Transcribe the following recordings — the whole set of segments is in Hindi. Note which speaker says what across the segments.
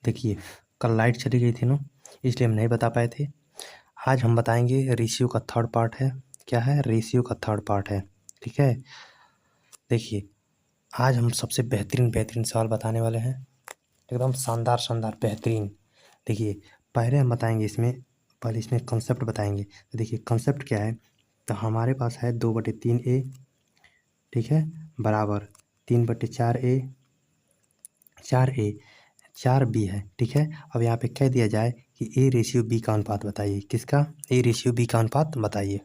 Speaker 1: देखिए, कल लाइट चली गई थी ना, इसलिए हम नहीं बता पाए थे। आज हम बताएंगे रेशियो का थर्ड पार्ट है। क्या है? रेशियो का थर्ड पार्ट है। ठीक है, देखिए आज हम सबसे बेहतरीन बेहतरीन सवाल बताने वाले हैं, एकदम शानदार शानदार बेहतरीन। देखिए पहले हम बताएंगे इसमें कंसेप्ट बताएंगे। तो देखिए कंसेप्ट क्या है, तो हमारे पास है 2/3A, ठीक है, बराबर 3/4A, 4A, 4B है। ठीक है, अब यहाँ पे कह दिया जाए कि A रेशियो B का अनुपात बताइए। किसका? A रेशियो B का अनुपात बताइए।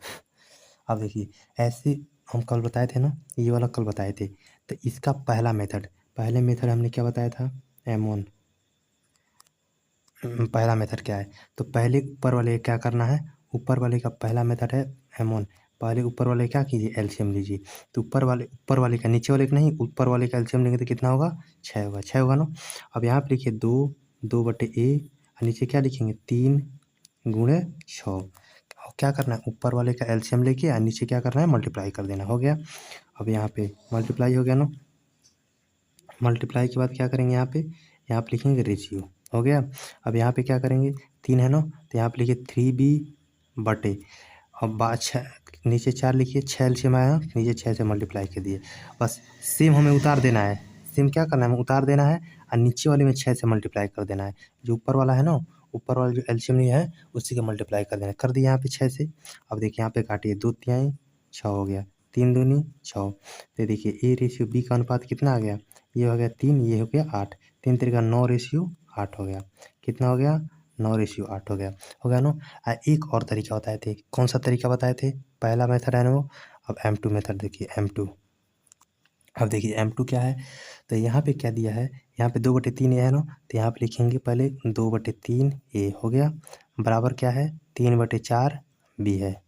Speaker 1: अब देखिए ऐसे हम कल बताए थे ना, ये वाला कल बताए थे। तो इसका पहले मेथड हमने क्या बताया था? M1। पहला मेथड क्या है, तो पहले ऊपर वाले क्या करना है, ऊपर वाले का पहला मेथड है M1। पहले ऊपर वाले क्या कीजिए, एलसीएम लीजिए। तो ऊपर वाले का नीचे वाले का नहीं, ऊपर वाले का एलसीएम लेंगे तो कितना होगा? 6 होगा ना। अब यहाँ पे लिखिए 2/A, और नीचे क्या लिखेंगे? 3 × 6। और क्या करना है, ऊपर वाले का एलसीएम लेके और नीचे क्या करना है, मल्टीप्लाई कर देना। हो गया। अब यहाँ पे मल्टीप्लाई हो गया ना, मल्टीप्लाई के बाद क्या करेंगे, यहाँ पे लिखेंगे रेशियो। हो गया। अब यहाँ पे क्या करेंगे, 3 है ना, तो यहाँ पे लिखिए 3B/। अब नीचे 4 लिखिए, 6 एलसीएम आया, नीचे 6 से मल्टीप्लाई कर दिए। बस सेम हमें उतार देना है। सेम क्या करना है, हमें उतार देना है और नीचे वाले में 6 से मल्टीप्लाई कर देना है। जो ऊपर वाला है ना, ऊपर वाला जो एलसीएम नहीं है उसी का मल्टीप्लाई कर देना है। कर दिया यहाँ पे 6 से। अब देखिए यहाँ पे काटिए, 2 तिहाई 6 हो गया, 3 दूनी 6। तो देखिए A रेशियो B का अनुपात कितना आ गया, ये हो गया 3, ये हो गया 8। 3 3 9 रेशियो 8 हो गया। कितना हो गया? 9 रेशियो 8 हो गया। हो गया ना। एक और तरीका बताए थे। कौन सा तरीका बताए थे? पहला मेथड है ना वो। अब M2 मेथड देखिए, M2। अब देखिए M2 क्या है, तो यहाँ पे क्या दिया है, यहाँ पे 2/3 A है ना, तो यहाँ पे लिखेंगे पहले 2/3A हो गया, बराबर क्या है, 3/4B है।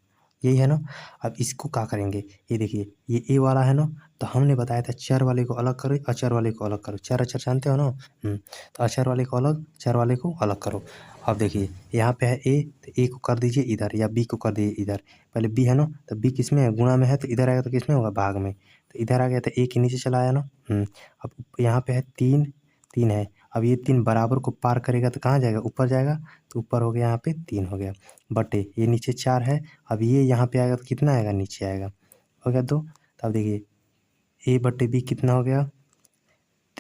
Speaker 1: यही है ना। अब इसको क्या करेंगे, ये देखिए ये A वाला है ना, तो हमने बताया था चर वाले को अलग करो, अचर वाले को अलग करो। चर अचर जानते हो ना। तो अचर वाले को अलग, चर वाले को अलग करो। अब देखिए यहाँ पे है A, तो A को कर दीजिए इधर, या B को कर दीजिए इधर। पहले B है ना, तो B किस में है, गुणा में है, तो इधर आएगा तो किस में होगा, भाग में। तो इधर आ गया तो A के नीचे चला आया ना। अब यहाँ पे है 3 है। अब ये 3 बराबर को पार करेगा तो कहाँ जाएगा, ऊपर जाएगा। तो ऊपर हो गया यहाँ पे 3 हो गया, बटे ये नीचे 4 है। अब ये यहाँ पे आएगा तो कितना आएगा, नीचे आएगा। हो गया 2। तब देखिए A/B कितना हो गया,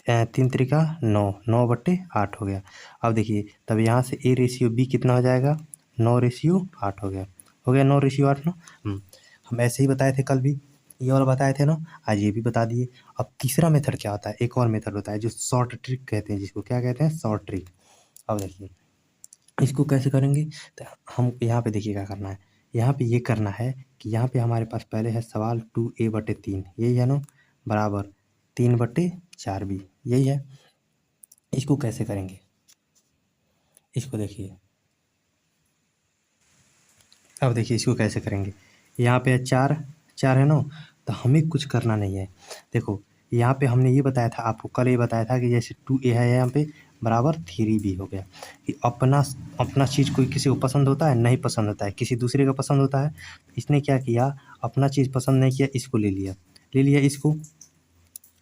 Speaker 1: 3 त्रिका 9, 9/8 हो गया। अब देखिए तब यहाँ से A रेशियो B कितना हो जाएगा, 9 रेशियो 8 हो गया। हो गया 9 रेशियो 8 ना। हम ऐसे ही बताए थे कल भी, ये वाला बताए थे ना, आज ये भी बता दिए। अब तीसरा मेथड क्या होता है, एक और मेथड होता है जो शॉर्ट ट्रिक कहते हैं, जिसको क्या कहते हैं, शॉर्ट ट्रिक। अब देखिए इसको कैसे करेंगे, तो हम यहाँ पे देखिए क्या करना है, यहाँ पे ये करना है कि यहाँ पे हमारे पास पहले है सवाल 2A/3, यही है ना, बराबर 3/4B, यही है। इसको कैसे करेंगे, इसको देखिए। अब देखिए इसको कैसे करेंगे, यहाँ पे है 4 है ना, तो हमें कुछ करना नहीं है। देखो यहाँ पे हमने ये बताया था आपको, कल ये बताया था कि जैसे 2A है यहाँ पे, बराबर 3B हो गया। कि अपना चीज़ कोई किसी को पसंद होता है, नहीं पसंद होता है, किसी दूसरे का पसंद होता है। इसने क्या किया, अपना चीज़ पसंद नहीं किया, इसको ले लिया, इसको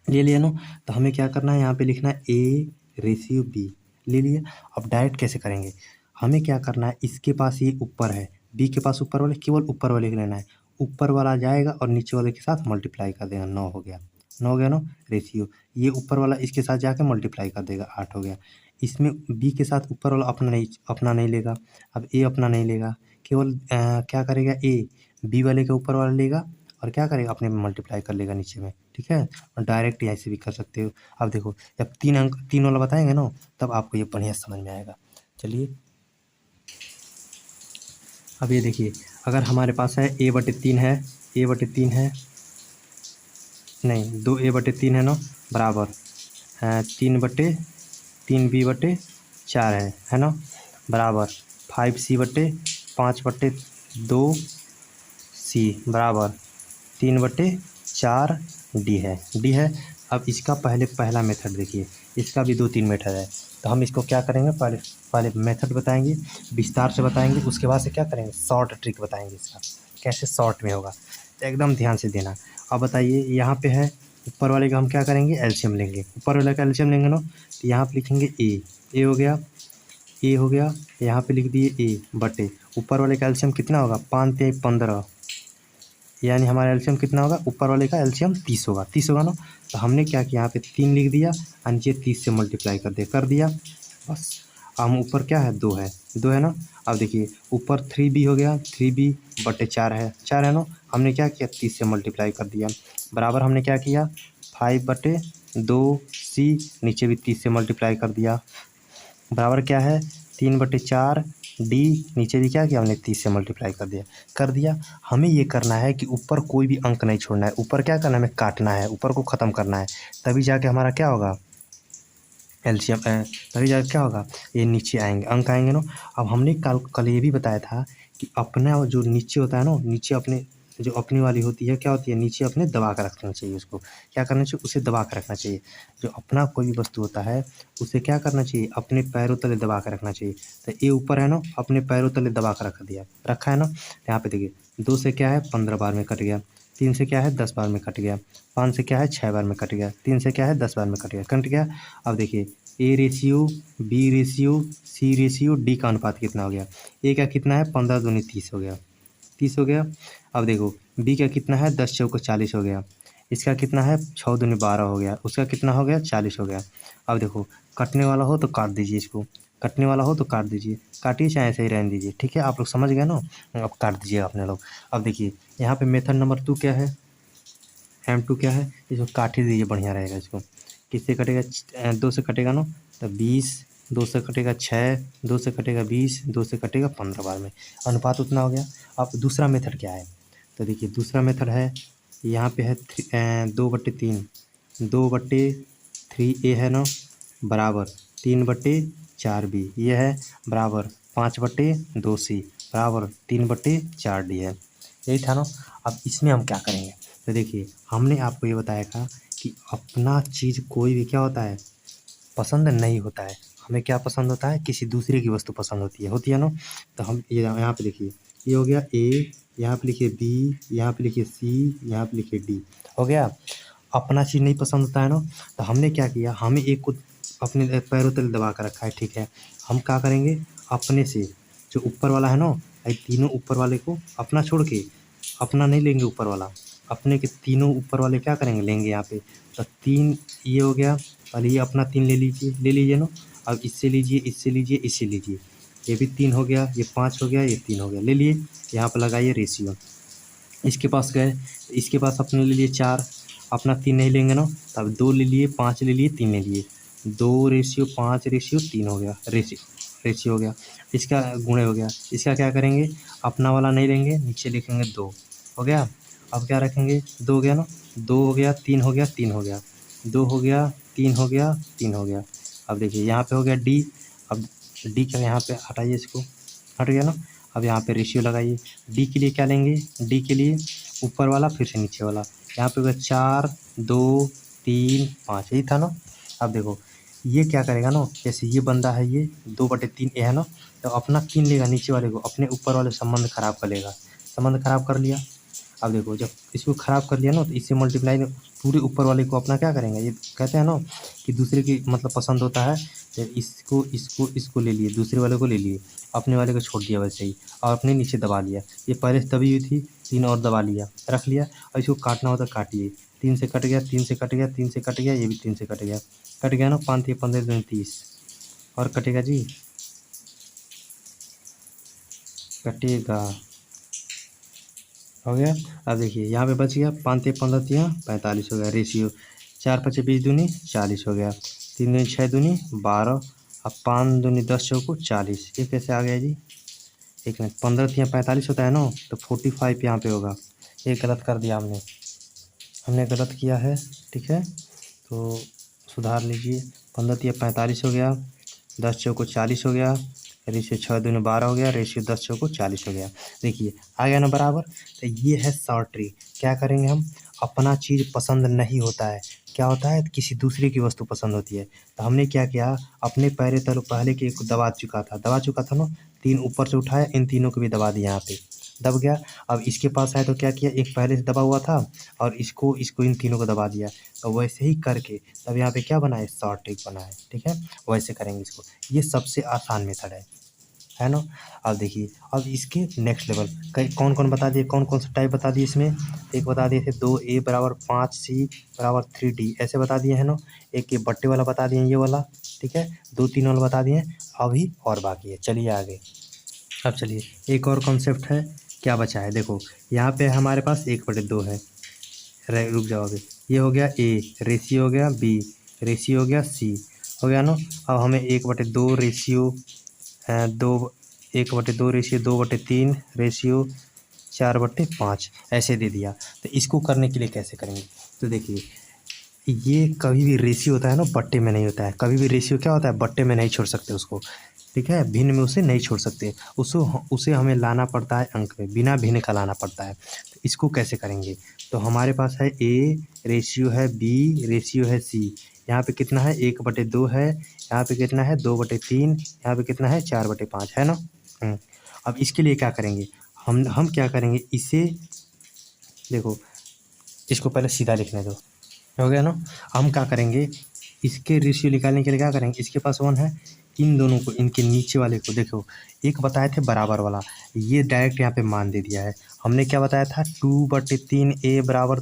Speaker 1: ले लिया ना। तो हमें क्या करना है, यहाँ पे लिखना है A रेशियो B, ले लिया। अब डायरेक्ट कैसे करेंगे, हमें क्या करना है, इसके पास ये ऊपर है, B के पास ऊपर वाले, केवल ऊपर वाले को लेना है। ऊपर वाला जाएगा और नीचे वाले के साथ मल्टीप्लाई कर देगा, 9 हो गया। 9 हो गया ना रेशियो। ये ऊपर वाला इसके साथ जाके मल्टीप्लाई कर देगा, 8 हो गया। इसमें B के साथ ऊपर वाला अपना नहीं लेगा। अब A अपना नहीं लेगा, केवल क्या करेगा, A B वाले के ऊपर वाला लेगा और क्या करेगा, अपने में मल्टीप्लाई कर लेगा नीचे में। ठीक है, और डायरेक्ट ऐसे भी कर सकते हो। अब देखो जब 3 वाला बताएंगे ना, तब आपको ये बढ़िया समझ में आएगा। चलिए अब ये देखिए, अगर हमारे पास है A/3 है, A/3 है नहीं, 2A/3 है ना, बराबर 3B/4 है ना, बराबर 5C/5/2C, बराबर 3/4D है। अब इसका पहला मेथड देखिए, इसका भी 2-3 मेथड है। तो हम इसको क्या करेंगे, पहले मेथड बताएंगे, विस्तार से बताएंगे, उसके बाद से क्या करेंगे, शॉर्ट ट्रिक बताएंगे इसका, कैसे शॉर्ट में होगा। तो एकदम ध्यान से देना। अब बताइए यहाँ पे है ऊपर वाले का हम क्या करेंगे, एलसीएम लेंगे। ऊपर वाले का एलसीएम लेंगे ना, तो यहाँ पे लिखेंगे A, ए हो गया, ए हो गया, यहाँ पे लिख दिए ए बटे ऊपर वाले का एलसीएम कितना होगा 5 3 15, यानी हमारा एलसीएम कितना होगा ऊपर वाले का एलसीएम 30 होगा, 30 होगा ना। तो हमने क्या किया यहाँ पे 3 लिख दिया और नीचे 30 से मल्टीप्लाई कर दिया बस। हम ऊपर क्या है 2 है, 2 है ना। अब देखिए ऊपर 3b हो गया, 3b बटे 4 है, 4 है ना। हमने क्या किया 30 से मल्टीप्लाई कर दिया बराबर हमने क्या किया 5 बटे 2c, नीचे भी 30 से मल्टीप्लाई कर दिया बराबर क्या है 3 बटे 4 डी, नीचे भी क्या किया हमने 30 से मल्टीप्लाई कर दिया। हमें ये करना है कि ऊपर कोई भी अंक नहीं छोड़ना है, ऊपर क्या करना है हमें काटना है, ऊपर को ख़त्म करना है, तभी जाके हमारा क्या होगा एलसीएम, तभी जाके क्या होगा ये नीचे आएंगे अंक आएंगे ना। अब हमने कल ये भी बताया था कि अपना जो नीचे होता है ना, नीचे अपने जो अपनी वाली होती है क्या होती है नीचे अपने दबा कर रखना चाहिए, उसको क्या करना चाहिए उसे दबा कर रखना चाहिए। जो अपना कोई भी वस्तु होता है उसे क्या करना चाहिए अपने पैरों तले दबा कर रखना चाहिए। तो ये ऊपर है ना अपने पैरों तले दबा कर रखा है ना। यहाँ पे देखिए 2 से क्या है 15 बार में कट गया, 3 से क्या है 10 बार में कट गया, 5 से क्या है 6 बार में कट गया, 3 से क्या है 10 बार में कट गया। अब देखिए a ratio, b ratio, c ratio, d का अनुपात कितना हो गया। ए का कितना है 15 दूनी 30 हो गया, 30 हो गया। अब देखो बी का कितना है 10 चौको 40 हो गया, इसका कितना है 6 दूनी 12 हो गया, उसका कितना हो गया 40 हो गया। अब देखो कटने वाला हो तो काट दीजिए इसको, कटने वाला हो तो काट दीजिए, काटिए चाहे ऐसे ही रहने दीजिए, ठीक है आप लोग समझ गए ना। अब काट दीजिए अपने लोग। अब देखिए यहाँ पे मेथड नंबर 2 क्या है M2 क्या है, इसको काट ही दीजिए बढ़िया रहेगा। इसको किससे कटेगा 2 से कटेगा ना, तो 20, 2 से कटेगा 6, 2 से कटेगा 20, 2 से कटेगा 15 बार में, अनुपात उतना हो गया। अब दूसरा मेथड क्या है, तो देखिए दूसरा मेथड है यहाँ पे है 2/3, 2/3a है ना बराबर 3/4b, ये है बराबर 5/2c बराबर 3/4d है, यही था ना। अब इसमें हम क्या करेंगे, तो देखिए हमने आपको ये बताया था कि अपना चीज़ कोई भी क्या होता है पसंद नहीं होता है, हमें क्या पसंद होता है किसी दूसरे की वस्तु पसंद होती है ना। तो हम ये यहाँ पे देखिए ये हो गया ए, यहाँ पे लिखिए बी, यहाँ पे लिखिए सी, यहाँ पे लिखिए डी, हो गया। अपना चीज़ नहीं पसंद होता है ना, तो हमने क्या किया हमें एक को अपने पैरों तले दबा कर रखा है, ठीक है। हम क्या करेंगे अपने से जो ऊपर वाला है ना, ये तीनों ऊपर वाले को अपना छोड़ के अपना नहीं लेंगे ऊपर वाला, अपने के तीनों ऊपर वाले क्या करेंगे लेंगे यहाँ पे। तो 3 ये हो गया, और ये अपना 3 ले लीजिए ना। अब इससे लीजिए, इससे लीजिए, इससे लीजिए, ये भी 3 हो गया, ये 5 हो गया, ये 3 हो गया, ले लिए। यहाँ पर लगाइए रेशियो, इसके पास गए तो इसके पास अपने ले लिए 4, अपना 3 नहीं लेंगे ना, तब 2 ले लिए, 5 ले लिए, 3 ले लिए, 2:5:3 हो गया, रेशियो हो गया। इसका गुणे हो गया, इसका क्या करेंगे अपना वाला नहीं लेंगे, नीचे लिखेंगे 2 हो गया। अब क्या रखेंगे 2 हो गया ना, 2 हो गया, 3 हो गया, 3 हो गया, 2 हो गया, 3 हो गया, 3 हो गया। अब देखिए यहाँ पे हो गया डी, अब डी का यहाँ पे हटाइए, इसको हट गया ना। अब यहाँ पे रेशियो लगाइए, डी के लिए क्या लेंगे, डी के लिए ऊपर वाला फिर से नीचे वाला, यहाँ पे हो गया 4 2 3 5, यही था ना। अब देखो ये क्या करेगा ना, जैसे ये बंदा है ये 2/3 ए है ना, तो अपना 3 लेगा नीचे वाले को, अपने ऊपर वाले संबंध खराब कर लेगा, संबंध खराब कर लिया। अब देखो जब इसको ख़राब कर लिया ना, तो इससे मल्टीप्लाई पूरे ऊपर वाले को अपना क्या करेंगे, ये कहते हैं ना कि दूसरे की मतलब पसंद होता है, तो इसको ले लिए, दूसरे वाले को ले लिए, अपने वाले को छोड़ दिया वैसे ही, और अपने नीचे दबा लिया। ये पहले से दबी हुई थी, 3 और दबा लिया, रख लिया। और इसको काटना होता काटिए, 3 से कट गया, 3 से कट गया, 3 से कट गया, ये भी 3 से कट गया ना। 5 3 15 दूनी 30, और कटेगा जी, कटेगा, हो गया। अब देखिए यहाँ पे बच गया 5 3 15 3 45 हो गया, रेशियो 4 5 20 दूनी 40 हो गया, 3 दूनी 6 दूनी 12, अब 5 दूनी 10 चौको 40, ये कैसे आ गया जी, एक मिनट, 15 3 45 होता है ना, तो 45 यहाँ पे होगा, ये गलत कर दिया हमने गलत किया है, ठीक है तो सुधार लीजिए। 15 3 45 हो गया, 10 चौको 40 हो गया, रेशियो 6 दूनी 12 हो गया, रेशियो 10 चौको 40 हो गया। देखिए आ गया ना बराबर। तो ये है शॉर्ट ट्रिक, क्या करेंगे हम, अपना चीज़ पसंद नहीं होता है, क्या होता है किसी दूसरे की वस्तु पसंद होती है। तो हमने क्या किया अपने पैरे तलो पहले के दबा चुका था ना, 3 ऊपर से उठाया, इन तीनों को भी दबा दिया यहाँ पे, दब गया। अब इसके पास है तो क्या किया, एक पहले से दबा हुआ था और इसको इन तीनों को दबा दिया। तो वैसे ही करके तब यहाँ पे क्या बना है, शॉर्ट ट्रिक बना है। ठीक है, वैसे करेंगे इसको, ये सबसे आसान मेथड है ना। अब देखिए, अब इसके नेक्स्ट लेवल कई कौन कौन बता दिए, कौन कौन सा टाइप बता दिए इसमें। एक बता दिए थे 2a बराबर 5c बराबर 3d, ऐसे बता दिए है ना। एक ये बट्टे वाला बता दिए, ये वाला। ठीक है, 2-3 वाला बता दिए। अभी और बाकी है, चलिए आगे। अब चलिए एक और कॉन्सेप्ट है, क्या बचा है देखो। यहाँ पे हमारे पास 1/2 है। रुक जाओ, अभी ये हो गया a, रेशियो हो गया b, रेशियो हो गया c, हो गया ना। अब हमें 1/2 रेशियो 1/2 रेशियो 2/3 रेशियो 4/5 ऐसे दे दिया। तो इसको करने के लिए कैसे करेंगे, तो देखिए, ये कभी भी रेशियो होता है ना, बट्टे में नहीं होता है। कभी भी रेशियो क्या होता है, बट्टे में नहीं छोड़ सकते उसको। ठीक है, भिन्न में उसे नहीं छोड़ सकते, उसे हमें लाना पड़ता है अंक में, बिना भिन्न का लाना पड़ता है। तो इसको कैसे करेंगे, तो हमारे पास है a, रेशियो है b, रेशियो है c। यहाँ पे कितना है, 1/2 है। यहाँ पे कितना है, 2/3। यहाँ पे कितना है, 4/5 है ना। अब इसके लिए क्या करेंगे, हम क्या करेंगे, इसे देखो, इसको पहले सीधा लिखने दो, हो गया ना। हम क्या करेंगे, इसके रेशियो निकालने के लिए क्या करेंगे, इसके पास 1 है, इन दोनों को, इनके नीचे वाले को देखो, एक बताए थे बराबर वाला, ये डायरेक्ट यहाँ पे मान दे दिया है। हमने क्या बताया था, 2/3 a बराबर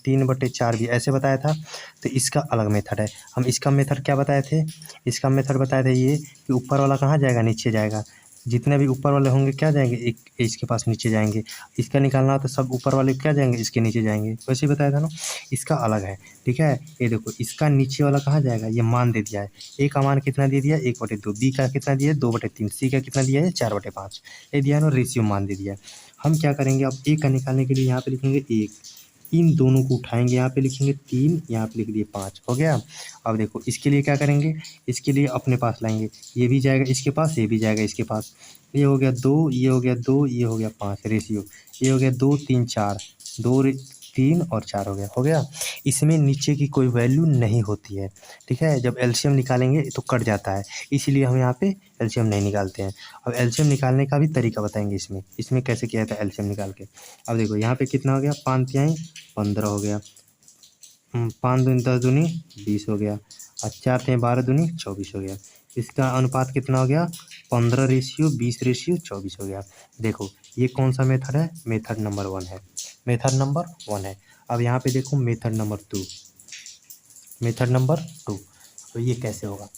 Speaker 1: 3/4 b, ऐसे बताया था। तो इसका अलग मेथड है। हम इसका मेथड क्या बताए थे, इसका मेथड बताए थे ये कि ऊपर वाला कहाँ जाएगा, नीचे जाएगा। जितने भी ऊपर वाले होंगे क्या जाएंगे, एक इसके पास नीचे जाएंगे। इसका निकालना हो तो सब ऊपर वाले क्या जाएंगे, इसके नीचे जाएंगे, वैसे ही बताया था ना। इसका अलग है। ठीक है, ये देखो, इसका नीचे वाला कहाँ जाएगा, ये मान दे दिया है। ए का मान कितना दे दिया, 1/2, बी का कितना दिया है, 2/3, सी का कितना दिया है, 4/5, ये दिया है ना, रेशियो मान दे दिया है। हम क्या करेंगे, अब ए का निकालने के लिए यहाँ पे लिखेंगे 1, इन दोनों को उठाएंगे, यहाँ पे लिखेंगे 3, यहाँ पे लिख दिए 5, हो गया। अब देखो, इसके लिए क्या करेंगे, इसके लिए अपने पास लाएंगे, ये भी जाएगा इसके पास, ये भी जाएगा इसके पास। ये हो गया 2, ये हो गया 2, ये हो गया 5 रेशियो, ये हो गया 2 3 4, 2 3 और 4 हो गया। इसमें नीचे की कोई वैल्यू नहीं होती है। ठीक है, जब एलसीएम निकालेंगे तो कट जाता है, इसीलिए हम यहाँ पे एलसीएम नहीं निकालते हैं। अब एलसीएम निकालने का भी तरीका बताएंगे इसमें कैसे किया था एलसीएम निकाल के। अब देखो, यहाँ पे कितना हो गया, 5 तिहाई 15 हो गया, 5 दूनी 10 दूनी 20 हो गया, और 4 तिहाई 12 दूनी 24 हो गया। इसका अनुपात कितना हो गया, 15 रेशियो 20 रेशियो 24 हो गया। देखो, ये कौन सा मेथड है, मेथड नंबर 1 है, मेथड नंबर 1 है। अब यहाँ पे देखो मेथड नंबर 2, मेथड नंबर 2, तो ये कैसे होगा,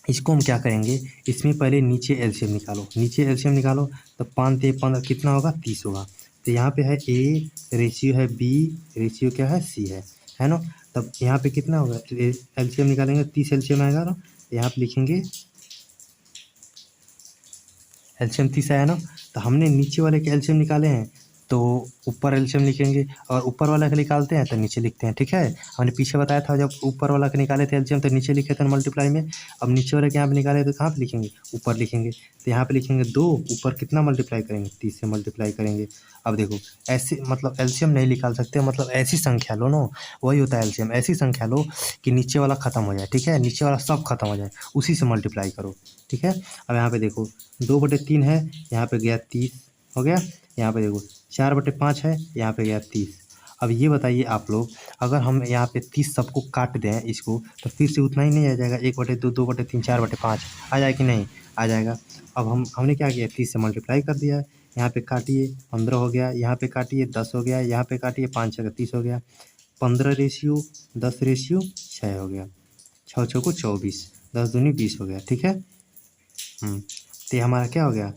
Speaker 1: इसको हम क्या करेंगे, इसमें पहले नीचे एलसीएम निकालो, नीचे एलसीएम निकालो, तो 5 ते 15 कितना होगा, 30 होगा। तो यहाँ पे है ए, रेशियो है बी, रेशियो क्या है, सी है ना। तब यहाँ पे कितना होगा, एलसीएम निकालेंगे 30 एलसीएम आएगा ना, तो यहाँ पे लिखेंगे एलसीएम 30 आया ना। तो हमने नीचे वाले के एलसीएम निकाले हैं, तो ऊपर एलसीएम लिखेंगे, और ऊपर वाला का निकालते हैं तो नीचे लिखते हैं। ठीक है, हमने पीछे बताया था, जब ऊपर वाला के निकाले थे एलसीएम तो नीचे लिखे थे मल्टीप्लाई में। अब नीचे वाले के यहाँ पे निकाले तो कहाँ पे लिखेंगे, ऊपर लिखेंगे। तो यहाँ पे लिखेंगे 2, ऊपर कितना मल्टीप्लाई करेंगे, 30 से मल्टीप्लाई करेंगे। अब देखो, ऐसे मतलब एलसीएम नहीं निकाल सकते, मतलब ऐसी संख्या लो ना, वही होता है एलसीएम, ऐसी संख्या लो कि नीचे वाला खत्म हो जाए। ठीक है, नीचे वाला सब खत्म हो जाए, उसी से मल्टीप्लाई करो। ठीक है, अब यहाँ पे देखो 2/3 है, यहाँ पे गया 30 हो गया। यहाँ पे देखो 4/5 है, यहाँ पे गया 30। अब ये बताइए आप लोग, अगर हम यहाँ पे 30 सबको काट दें इसको, तो फिर से उतना ही नहीं आ जाएगा, 1/2, 2/3, 4/5 आ जाए कि नहीं, आ जाएगा। अब हमने क्या किया, 30 से मल्टीप्लाई कर दिया है। यहाँ पे काटिए 15 हो गया, यहाँ पे काटिए 10 हो गया, यहाँ पे काटिए 5 6 30 हो गया, 15 रेशियो 10 रेशियो 6 हो गया, 6 6 को 24, 10 दूनी 20 हो गया। ठीक है, तो ये हमारा क्या हो गया,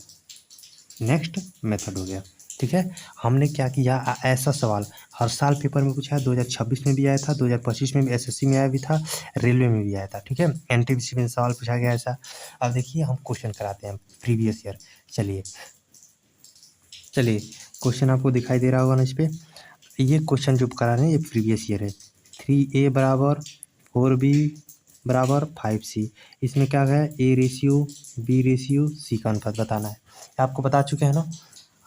Speaker 1: नेक्स्ट मेथड हो गया। ठीक है, हमने क्या किया, ऐसा सवाल हर साल पेपर में पूछा है, 2026 में भी आया था, 2025 में भी एसएससी में आया भी था, रेलवे में भी आया था। ठीक है, एनटीपीसी में सवाल पूछा गया ऐसा। अब देखिए, हम क्वेश्चन कराते हैं प्रीवियस ईयर। चलिए क्वेश्चन आपको दिखाई दे रहा होगा ना इस पर। ये क्वेश्चन जो करा रहे हैं ये प्रीवियस ईयर है। 3a बराबर 4b बराबर 5c, इसमें क्या है, a ratio b ratio c का अनुपात बताना है। आपको बता चुके हैं ना,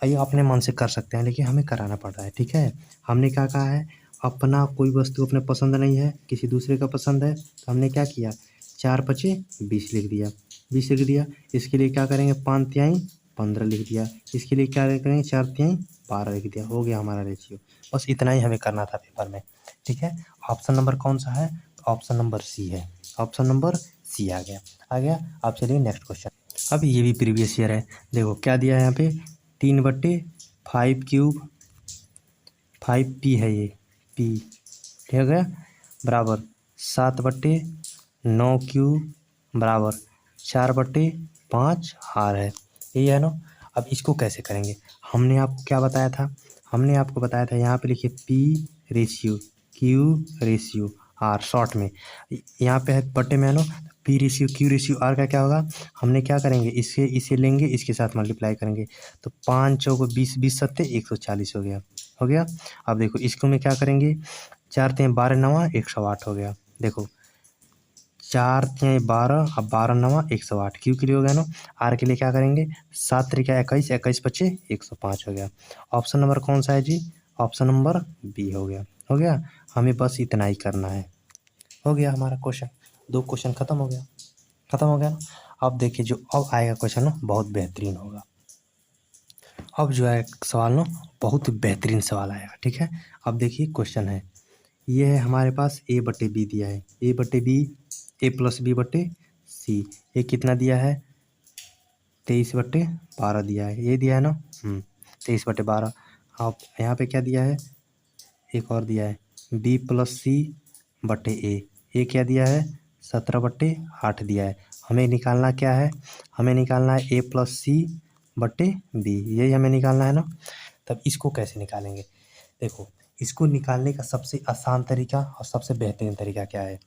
Speaker 1: आइए अपने मन से कर सकते हैं, लेकिन हमें कराना पड़ रहा है। ठीक है, हमने क्या कहा है, अपना कोई वस्तु अपने पसंद नहीं है, किसी दूसरे का पसंद है, तो हमने क्या किया, 4 5 20 लिख दिया, 20 लिख दिया। इसके लिए क्या करेंगे, 5 तिहाई 15 लिख दिया। इसके लिए क्या करेंगे, 4 3 12 लिख दिया, हो गया हमारा रेशियो। बस इतना ही हमें करना था पेपर में, ठीक है। ऑप्शन नंबर कौन सा है, ऑप्शन नंबर सी है, ऑप्शन नंबर सी आ गया, आ गया। अब चलिए नेक्स्ट क्वेश्चन। अब ये भी प्रीवियस ईयर है, देखो क्या दिया है यहाँ पे, 3/5 क्यूब 5p है ये p, ठीक हो गया, बराबर 7/9 क्यूब बराबर 4/5 r है, यही है ना। अब इसको कैसे करेंगे, हमने आपको क्या बताया था, हमने आपको बताया था यहाँ पे लिखिए p ratio q ratio r short में, यहाँ पे है बटे में है ना, p ratio q ratio r का क्या होगा, हमने क्या करेंगे, इसे लेंगे, इसके साथ मल्टीप्लाई करेंगे, तो 5 चौको 20 20 सत्ते 140 हो गया, हो गया। अब देखो इसको में क्या करेंगे, 4 3 12 9 108 हो गया, देखो 4 3 12 अब 12 9 108, क्यू के लिए हो गया ना। आर के लिए क्या करेंगे, 7 3 21 21 25 105 हो गया। ऑप्शन नंबर कौन सा है जी, ऑप्शन नंबर बी हो गया, हो गया। हमें बस इतना ही करना है, हो गया हमारा क्वेश्चन, 2 क्वेश्चन खत्म हो गया, खत्म हो गया ना। अब देखिए जो अब आएगा क्वेश्चन ना बहुत बेहतरीन होगा, अब जो है सवाल ना बहुत बेहतरीन सवाल आएगा, ठीक है। अब देखिए क्वेश्चन है, ये है हमारे पास a/b दिया है, a/b a+b/c, ये कितना दिया है, 23/12 दिया है, ये दिया है ना, 23/12। अब यहाँ पे क्या दिया है, एक और दिया है b+c/a, ये क्या दिया है, 17/8 दिया है। हमें निकालना क्या है, हमें निकालना है a+c/b, यही हमें निकालना है ना। तब इसको कैसे निकालेंगे, देखो इसको निकालने का सबसे आसान तरीका और सबसे बेहतरीन तरीका क्या है,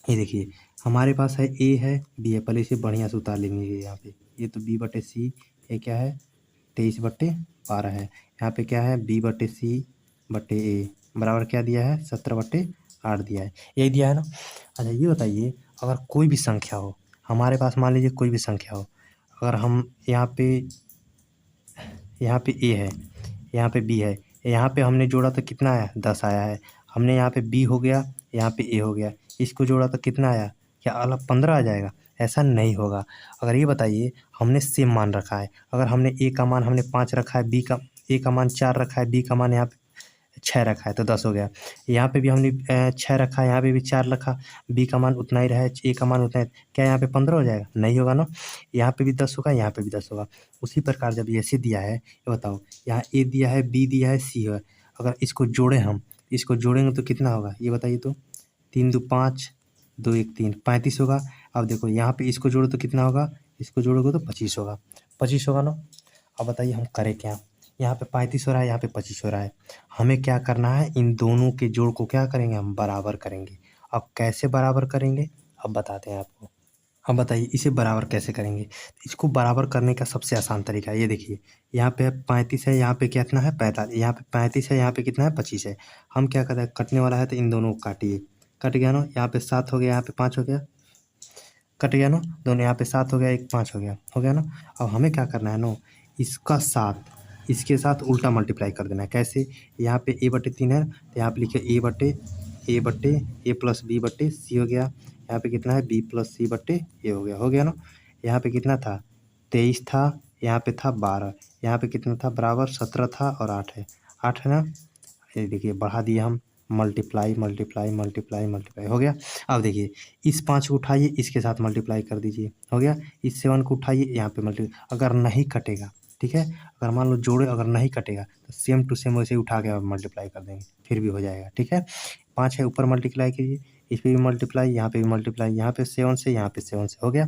Speaker 1: ये देखिए हमारे पास है ए है बी है, पहले इसे बढ़िया से उतार लेंगे यहाँ पे, ये तो b/c, ये क्या है 23/12 है, यहाँ पे क्या है b/c/a बराबर क्या दिया है 17/8 दिया है, यही दिया है ना। अच्छा ये बताइए, अगर कोई भी संख्या हो हमारे पास, मान लीजिए कोई भी संख्या हो, अगर हम यहाँ पे ए है, यहाँ पे बी है, यहाँ पे हमने जोड़ा तो कितना आया 10 आया है, हमने यहाँ पे बी हो गया, यहाँ पे ए हो गया, इसको जोड़ा तो कितना आया, क्या अलग 15 आ जाएगा, ऐसा नहीं होगा। अगर ये बताइए हमने सेम मान रखा है, अगर हमने ए का मान हमने 5 रखा है, ए का मान 4 रखा है, बी का मान यहाँ पे 6 रखा है तो 10 हो गया, यहाँ पे भी हमने 6 रखा है, यहाँ पे भी 4 रखा, बी का मान उतना ही रहा है, ए का मान उतना ही, क्या यहाँ पे 15 हो जाएगा, नहीं होगा ना। यहाँ पे भी 10 होगा, यहाँ पे भी 10 होगा। उसी प्रकार जब ऐसे दिया है, ये बताओ यहाँ ए दिया है, बी दिया है, सी है, अगर इसको जोड़े हम, इसको जोड़ेंगे तो कितना होगा ये बताइए तो, 3 2 5 2 1 3 35 होगा। अब देखो यहाँ पे इसको जोड़ो तो कितना होगा, इसको जोड़ोगे तो 25 होगा, 25 होगा ना। अब बताइए हम करें क्या, यहाँ पे 35 हो रहा है, यहाँ पे 25 हो रहा है, हमें क्या करना है, इन दोनों के जोड़ को क्या करेंगे, हम बराबर करेंगे। अब कैसे बराबर करेंगे, अब बताते हैं आपको। अब बताइए इसे बराबर कैसे करेंगे, इसको बराबर करने का सबसे आसान तरीका है, ये देखिए यहाँ पे 35 है, यहाँ पे कितना है 45, यहाँ पे 35 है, यहाँ पे कितना है 25 है, हम क्या करते हैं कटने वाला है तो इन दोनों को काटिए, कट गया ना, यहाँ पे 7 हो गया, यहाँ पे 5 हो गया, कट गया ना दोनों, यहाँ पे 7 हो गया, एक 5 हो गया ना। अब हमें क्या करना है ना, इसका 7 इसके साथ उल्टा मल्टीप्लाई कर देना है, कैसे, यहाँ पे a/3 है तो यहाँ पे लिखिए a+b/c हो गया, यहाँ पे कितना है b+c/a हो गया ना। यहाँ पे कितना था 23 था, यहाँ पे था 12, यहाँ पे कितना था बराबर 17 था और 8 है, 8 है ना। ये देखिए बढ़ा दिया हम, मल्टीप्लाई मल्टीप्लाई मल्टीप्लाई मल्टीप्लाई हो गया। अब देखिए इस 5 को उठाइए, इसके साथ मल्टीप्लाई कर दीजिए, हो गया। इस 7 को उठाइए, यहाँ पे मल्टीप्लाई, अगर नहीं कटेगा, ठीक है, अगर मान लो जोड़े अगर नहीं कटेगा तो सेम टू सेम वैसे उठा के मल्टीप्लाई कर देंगे, फिर भी हो जाएगा, ठीक है। 5 है ऊपर मल्टीप्लाई कीजिए, इस पर भी मल्टीप्लाई, यहाँ पे भी मल्टीप्लाई, यहाँ पे 7 से, यहाँ पे 7 से, हो गया।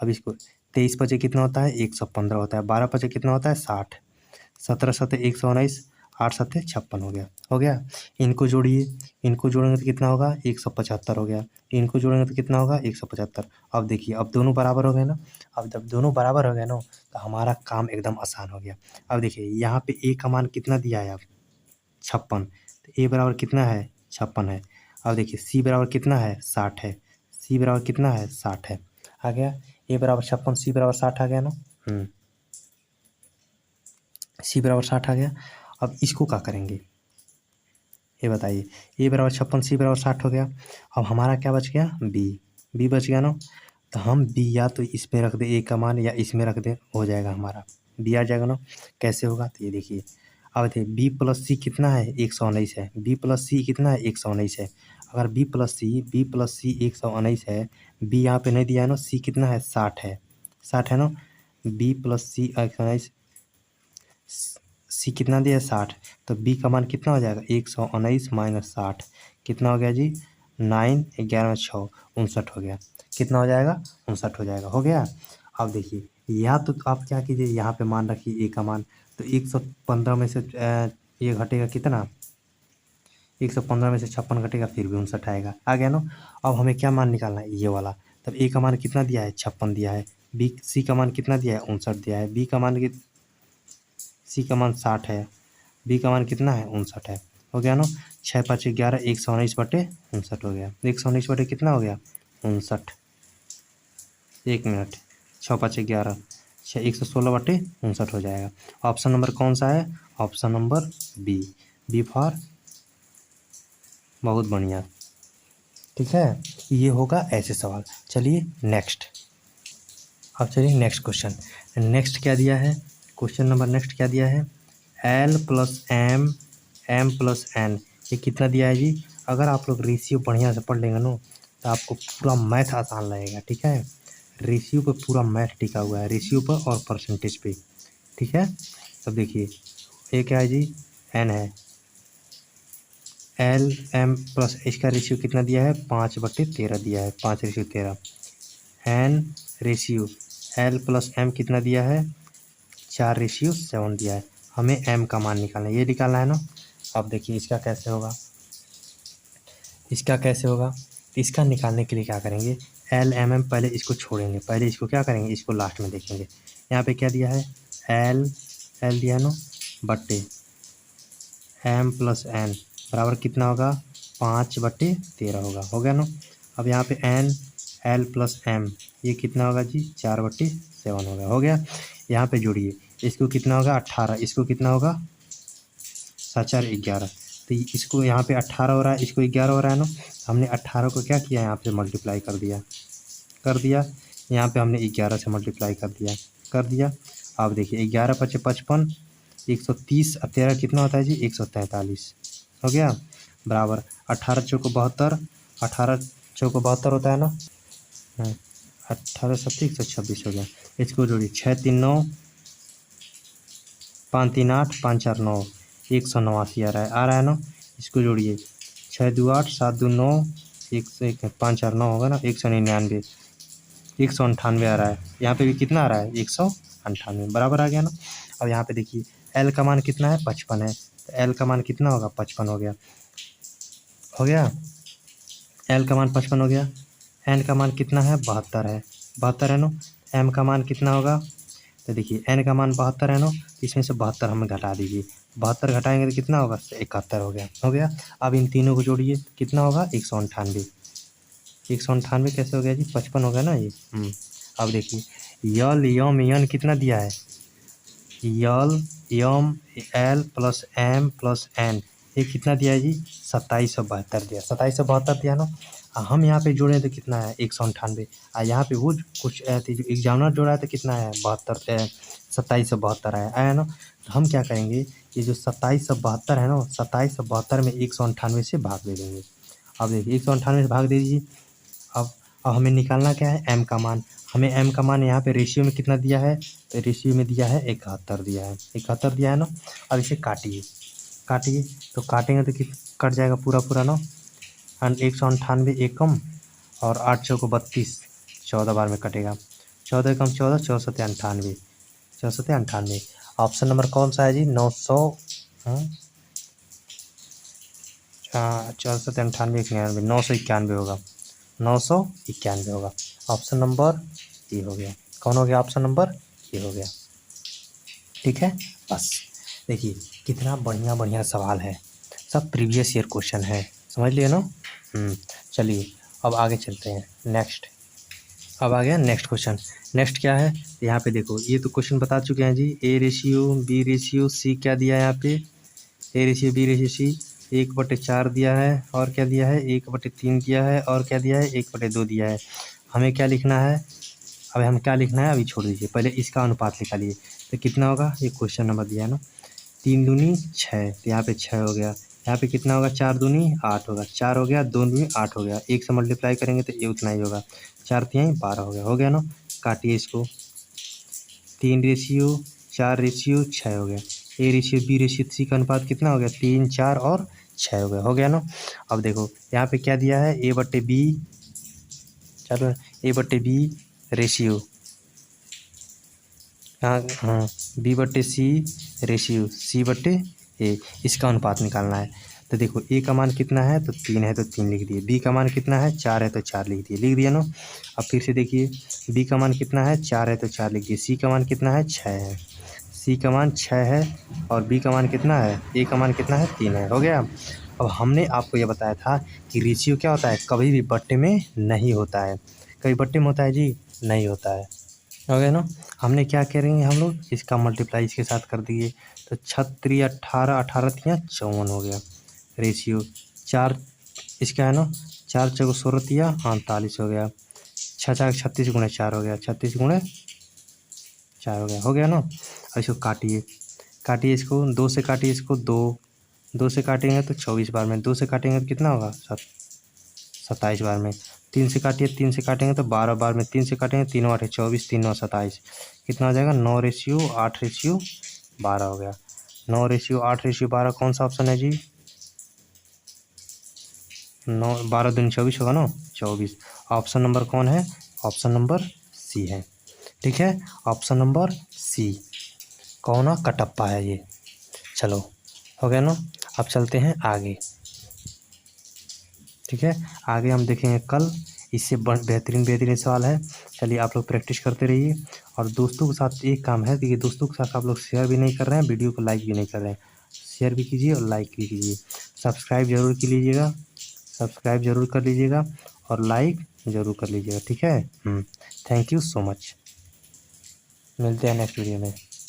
Speaker 1: अब इसको 23 पचे कितना होता है 115 होता है, 12 पचे कितना होता है 60, 17 सत्ते 119, 8 सत्ते 56 हो गया, हो गया। इनको जोड़िए, इनको जोड़ेंगे तो कितना होगा 175 हो गया, इनको जोड़ेंगे तो कितना होगा 175। अब देखिए अब दोनों बराबर हो गए ना, अब जब दोनों बराबर हो गए ना तो हमारा काम एकदम आसान हो गया। अब देखिए यहाँ पे ए का मान कितना दिया है अब 56, तो ए बराबर कितना है 56 है। अब देखिए सी बराबर कितना है 60 है, सी बराबर कितना है 60 है, आ गया। ए बराबर 56 सी बराबर 60 आ गया ना, सी बराबर 60 आ गया। अब इसको क्या करेंगे ये बताइए, ए बराबर 56 सी बराबर 60 हो गया। अब हमारा क्या बच गया बी, बच गया ना। तो हम बी या तो इसमें रख दें ए का मान या इसमें रख दें, हो जाएगा हमारा बी आ जाएगा ना। कैसे होगा तो ये देखिए, अब देखिए बी प्लस सी कितना है 119 है, बी प्लस सी कितना है 119 है। अगर बी प्लस सी 119 है, बी यहाँ पे नहीं दिया है ना, सी कितना है 60 है, 60 है ना। बी प्लस सी 119, सी कितना दिया है 60, तो बी का मान कितना हो जाएगा 119 माइनस 60 कितना हो गया जी 9, 11 में 6 59 हो गया। कितना हो जाएगा 59 हो जाएगा, हो गया। अब देखिए यहाँ तो आप क्या कीजिए, यहाँ पे मान रखिए ए का मान, तो 115 में से ये घटेगा कितना, 115 में से 56 घटेगा, फिर भी 59 आएगा, आ गया ना। अब हमें क्या मान निकालना है, ये वाला। तब ए का मान कितना दिया है 56 दिया है, बी सी का मान कितना दिया है 59 दिया है, बी का मान सी का मान 60 है, बी का मान कितना है 59 है, हो गया ना। 6 5 11 119 बटे 59 हो गया, 119 बटे कितना हो गया 59, 1 मिनट, 6 5 11 6 116 बटे 59 हो जाएगा। ऑप्शन नंबर कौन सा है, option number B, B for, बहुत बढ़िया, ठीक है। ये होगा ऐसे सवाल। चलिए नेक्स्ट, अब चलिए नेक्स्ट क्वेश्चन। नेक्स्ट क्या दिया है, क्वेश्चन नंबर नेक्स्ट क्या दिया है, l plus m, m plus n, ये कितना दिया है जी। अगर आप लोग रेशियो बढ़िया से पढ़ लेंगे ना, तो आपको पूरा मैथ आसान लगेगा, ठीक है। रेशियो पे पूरा मैथ टिका हुआ है, रेशियो पर और परसेंटेज पे, ठीक है। अब देखिए ये क्या है जी, एन है, एल एम प्लस, इसका रेशियो कितना दिया है 5/13 दिया है, 5:13। N ratio l plus m कितना दिया है 4:7 दिया है। हमें एम का मान निकालना है, ये निकालना है ना। अब देखिए इसका कैसे होगा, इसका कैसे होगा, इसका निकालने के लिए क्या करेंगे, एल एम एम पहले इसको छोड़ेंगे, पहले इसको क्या करेंगे, इसको लास्ट में देखेंगे। यहाँ पे क्या दिया है, एल एल दिया है ना, बट्टे एम प्लस एन बराबर कितना होगा 5/13 होगा, हो गया ना। अब यहाँ पे एन एल प्लस एम, ये कितना होगा जी 4/7 होगा, हो गया। यहाँ पे जोड़िए, इसको कितना होगा 18, इसको कितना होगा 7×4 = 11, तो इसको यहाँ पे 18 हो रहा है, इसको 11 हो रहा है ना। हमने 18 को क्या किया, यहाँ पे मल्टीप्लाई कर दिया, यहाँ पे हमने 11 से मल्टीप्लाई कर दिया। अब देखिए 11 × 5 = 55, 130 और 13 कितना होता है जी 143, हो गया, बराबर 18 चौको 72, 18 चौको 72 होता है ना, 18 7 126 हो गया। इसको जोड़िए 6 3 9 5 3 8 5 4 9 189 आ रहा है ना। इसको जोड़िए 6 2 8 7 2 9 1 5 4 9 होगा ना, 199 198 आ रहा है। यहाँ पे भी कितना आ रहा है 198, बराबर आ गया ना। अब यहाँ पे देखिए एल का मान कितना है 55 है, तो एल का मान कितना होगा 55 हो गया, एल का मान 55 हो गया। एन का मान कितना है 72 है ना। एम का मान कितना होगा, तो देखिए एन का मान 72 है ना, इसमें से 72 हमें घटा दीजिए, 72 घटाएंगे तो कितना होगा 71 हो गया। अब इन तीनों को जोड़िए, कितना होगा 198, 198 कैसे हो गया जी 55 हो गया ना ये। अब देखिए यल यम यन कितना दिया है, l m l plus m plus n, ये कितना दिया है जी 2772 दिया, 2772 दिया ना। हम यहाँ पे जोड़े तो कितना है 198, और यहाँ पे वो कुछ जो एग्जामिनर जोड़ा है तो कितना है 2772 आया ना। तो हम क्या करेंगे, ये जो 2772 है ना, 2772 में 198 से भाग दे देंगे। अब देखिए 198 से भाग दे दीजिए। अब हमें निकालना क्या है एम का मान, हमें एम का मान यहाँ पे रेशियो में कितना दिया है, तो रेशियो में दिया है 71 दिया है, 71 दिया है ना। अब इसे काटिए तो काटेंगे तो कट जाएगा पूरा ना, 198 एकम और 8 चौको 32, 14 बार में कटेगा, 14 एकम 14, 64 98। ऑप्शन नंबर कौन सा है जी 900, 64 98 991 होगा, 991 होगा। ऑप्शन नंबर ये हो गया, कौन हो गया ऑप्शन नंबर ये हो गया, ठीक है। बस देखिए कितना बढ़िया सवाल है, सब प्रीवियस ईयर क्वेश्चन है, समझ लिए ना। चलिए अब आगे चलते हैं नेक्स्ट। अब आ गया नेक्स्ट क्वेश्चन। नेक्स्ट क्या है, यहाँ पे देखो ये तो क्वेश्चन बता चुके हैं जी, a ratio b ratio c क्या दिया है यहाँ पे, a ratio b ratio c 1/4 दिया है, और क्या दिया है 1/3 दिया है, और क्या दिया है 1/2 दिया है। हमें क्या लिखना है, अब हम क्या लिखना है अभी छोड़ दीजिए, पहले इसका अनुपात निकालिए। तो कितना होगा, ये क्वेश्चन नंबर दिया है ना, 3 दूनी 6, तो यहाँ पे 6 हो गया। यहाँ पे कितना होगा, 4 दूनी 8 होगा, 4 हो गया, 2 दूनी 8 हो गया, 1 से मल्टीप्लाई करेंगे तो ये उतना ही होगा, 4 तिहाई 12 हो गया ना। काटिए इसको, 3 रेशियो 4 रेशियो 6 हो गया, a ratio b ratio c का अनुपात कितना हो गया, 3 4 और 6 हो गया ना। अब देखो यहाँ पे क्या दिया है, ए बट्टे बी, चलो ए बट्टे बी रेशियो, हाँ बी बट्टे सी रेशियो सी बट्टे ए, इसका अनुपात निकालना है। तो देखो ए का मान कितना है, तो 3 है तो 3 लिख दिए, बी का मान कितना है 4 है तो 4 लिख दिया ना। अब फिर से देखिए, बी का मान कितना है 4 है तो 4 लिख दिए, सी का मान कितना है 6 है, सी का मान 6 है और बी का मान कितना है, ए का मान कितना है 3 है, हो गया। अब हमने आपको ये बताया था कि रेशियो क्या होता है, कभी भी बट्टे में नहीं होता है, कभी बट्टे में होता है जी, नहीं होता है, हो गया ना। हमने क्या करेंगे, हम लोग इसका मल्टीप्लाई इसके साथ कर दिए, तो 36 18 18 तिया 54 हो गया, रेशियो 4 इसका है ना, 4 चौको 16 तिया 48 हो गया, 6 4 36 गुणे 4 हो गया, 36 गुणे 4 हो गया ना। अब इसको काटिए इसको, 2 से काटिए इसको, 2 से काटेंगे तो 24 बार में, 2 से काटेंगे तो कितना होगा 27 बार में, 3 से काटिए, 3 से काटेंगे तो 12 बार में, 3 से काटेंगे 3 8 24, 3 9 27, कितना हो जाएगा 9 रेशियो 8 रेशियो 12 हो गया। 9 रेशियो 8 रेशियो 12 कौन सा ऑप्शन है जी, 9 12 दूनी 24 होगा ना, 24। ऑप्शन नंबर कौन है, ऑप्शन नंबर सी है, ठीक है, ऑप्शन नंबर सी कौन कटप्पा है ये। चलो हो गया ना। अब चलते हैं आगे, ठीक है, आगे हम देखेंगे कल, इससे बेहतरीन सवाल है। चलिए आप लोग प्रैक्टिस करते रहिए, और दोस्तों के साथ एक काम है कि दोस्तों के साथ आप लोग शेयर भी नहीं कर रहे हैं, वीडियो को लाइक भी नहीं कर रहे हैं, शेयर भी कीजिए और लाइक भी कीजिए, सब्सक्राइब जरूर कर लीजिएगा, सब्सक्राइब जरूर कर लीजिएगा और लाइक ज़रूर कर लीजिएगा, ठीक है। थैंक यू सो मच, मिलते हैं नेक्स्ट वीडियो में।